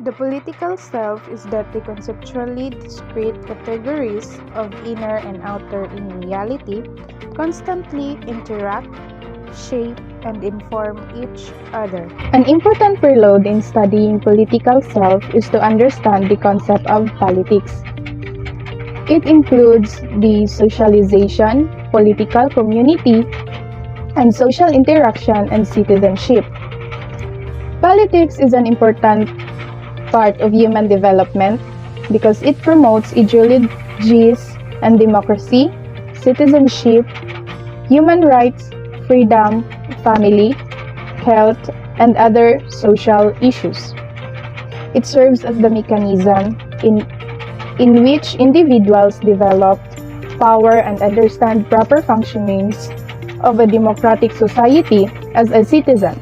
The political self is that the conceptually discrete categories of inner and outer in reality constantly interact, shape, and inform each other. An important prelude in studying political self is to understand the concept of politics. It includes the socialization, political community, and social interaction and citizenship. Politics is an important part of human development because it promotes ideologies and democracy, citizenship, human rights, freedom, family, health, and other social issues. It serves as the mechanism in which individuals develop power and understand proper functionings of a democratic society as a citizen.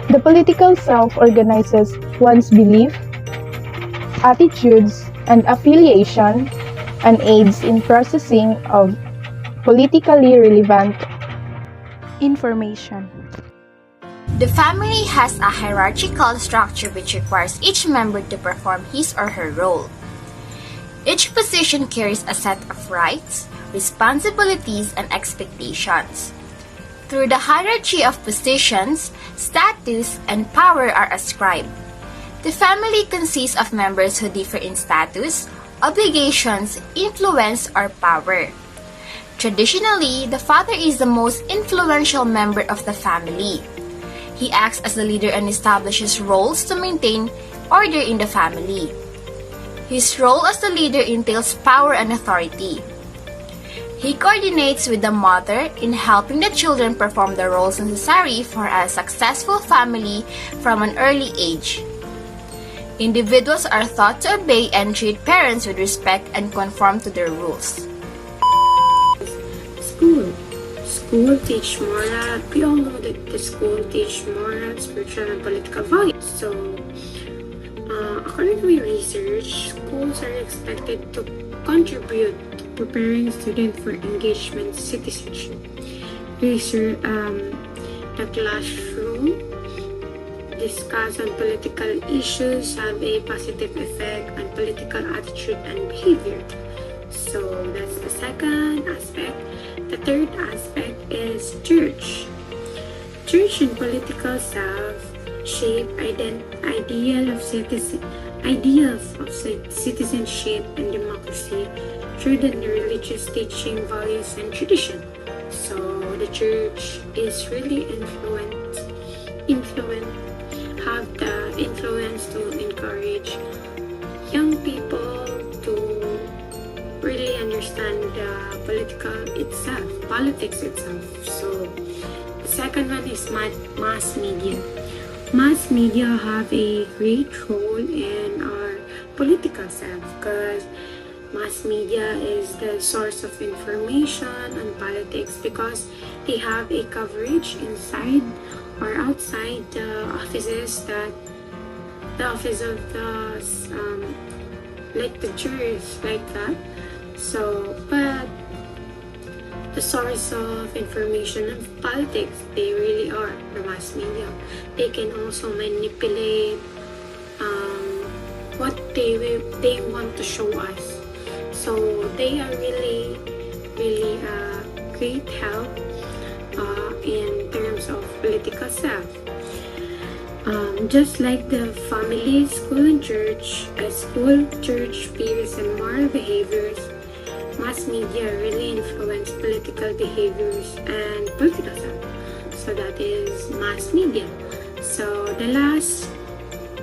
The political self organizes one's belief, attitudes, and affiliation, and aids in processing of politically relevant information. The family has a hierarchical structure which requires each member to perform his or her role. Each position carries a set of rights, responsibilities, and expectations. Through the hierarchy of positions, status, and power are ascribed. The family consists of members who differ in status, obligations, influence, or power. Traditionally, the father is the most influential member of the family. He acts as the leader and establishes roles to maintain order in the family. His role as the leader entails power and authority. He coordinates with the mother in helping the children perform the roles necessary for a successful family from an early age. Individuals are taught to obey and treat parents with respect and conform to their rules. School teach moral. We all know that the school teach moral, spiritual, and political values. So, according to my research, schools are expected to contribute to preparing students for engagement citizenship. The classroom discuss on political issues have a positive effect on political attitude and behavior. So that's the second aspect. The third aspect is church. Church and political self shape ideals of citizenship and democracy through the religious teaching, values, and tradition. So the church is really have the influence to encourage young people to really understand the politics itself. So the second one is mass media. Mass media have a great role in our political self because mass media is the source of information on politics because they have a coverage inside or outside the offices that the office of the like the jurors like that. So but the source of information of politics, they really are the mass media. They can also manipulate what they want to show us. So they are really a great help in terms of political self. Just like the family, school, and church, school, church, peers, and moral behaviors, mass media really influence political behaviors and political self. So that is mass media. So the last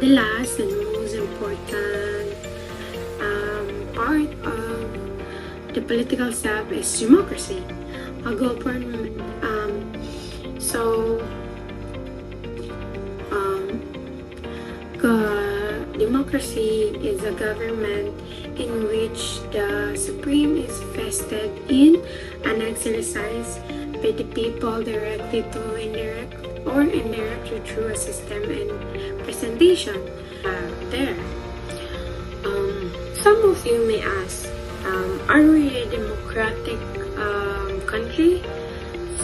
and most important part of the political self is democracy. I'll go for democracy is a government in which the supreme is vested in and exercised by the people directly to indirectly through a system and presentation. Some of you may ask, are we a democratic country?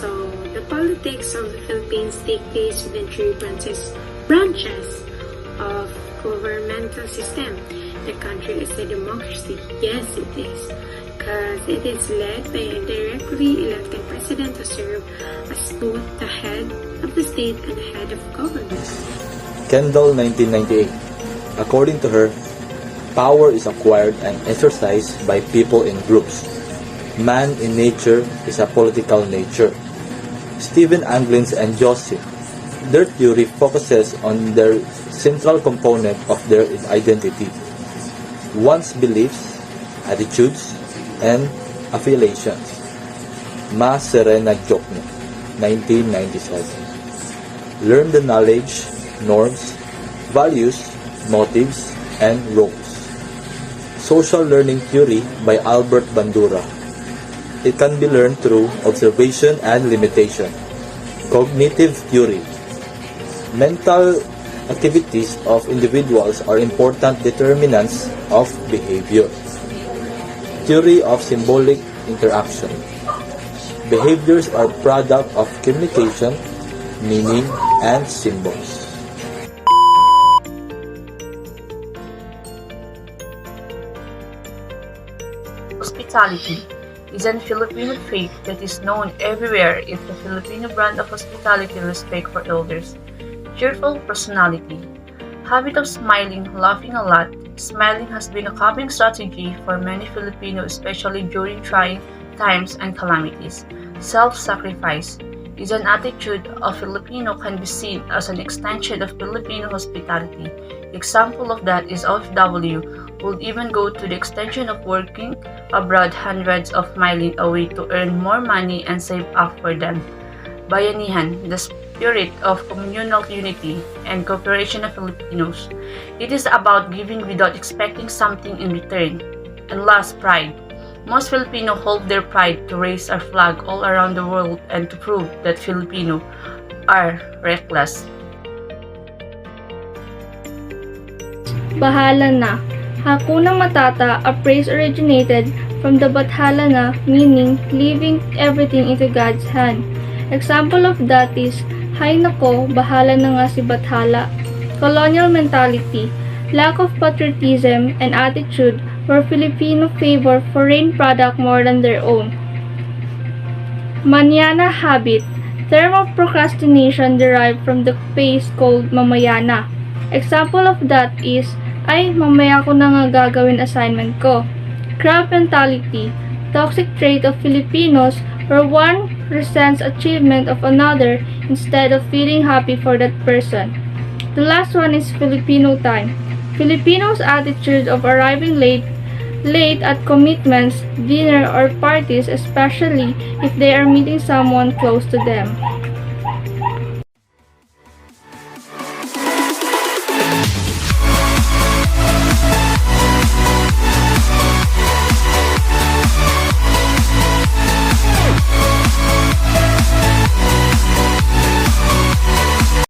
So the politics of the Philippines take place within three branches of governmental system. The country is a democracy. Yes, it is. Because it is led by a directly elected president to serve as both the head of the state and the head of government. Kendall, 1998. According to her, power is acquired and exercised by people in groups. Man in nature is a political nature. Stephen Anglins and Joseph. Their theory focuses on their central component of their identity. One's beliefs, attitudes, and affiliations. Ma Serena Jokno, 1997. Learn the knowledge, norms, values, motives, and roles. Social learning theory by Albert Bandura. It can be learned through observation and limitation. Cognitive theory. Mental activities of individuals are important determinants of behavior. Theory of symbolic interaction. Behaviors are product of communication, meaning, and symbols. Hospitality is a Filipino trait that is known everywhere in the Filipino brand of hospitality respect for elders. Cheerful personality. Habit of smiling, laughing a lot. Smiling has been a coping strategy for many Filipinos, especially during trying times and calamities. Self-sacrifice is an attitude a Filipino can be seen as an extension of Filipino hospitality. Example of that is OFW would even go to the extension of working abroad hundreds of miles away to earn more money and save up for them. Bayanihan, the spirit of communal unity and cooperation of Filipinos. It is about giving without expecting something in return. And last, pride. Most Filipino hold their pride to raise our flag all around the world and to prove that Filipino are reckless. Bahala na. Hakuna Matata, a phrase originated from the Bathala na, meaning leaving everything into God's hand. Example of that is, hay nako, bahala na nga si Bathala. Colonial mentality, lack of patriotism and attitude where Filipino favor foreign product more than their own. Mañana habit, term of procrastination derived from the phrase called mamayana. Example of that is, ay, mamaya ko na nga gagawin assignment ko. Crab mentality, toxic trait of Filipinos where one resents achievement of another instead of feeling happy for that person. The last one is Filipino time. Filipinos' attitude of arriving late at commitments, dinner, or parties, especially if they are meeting someone close to them.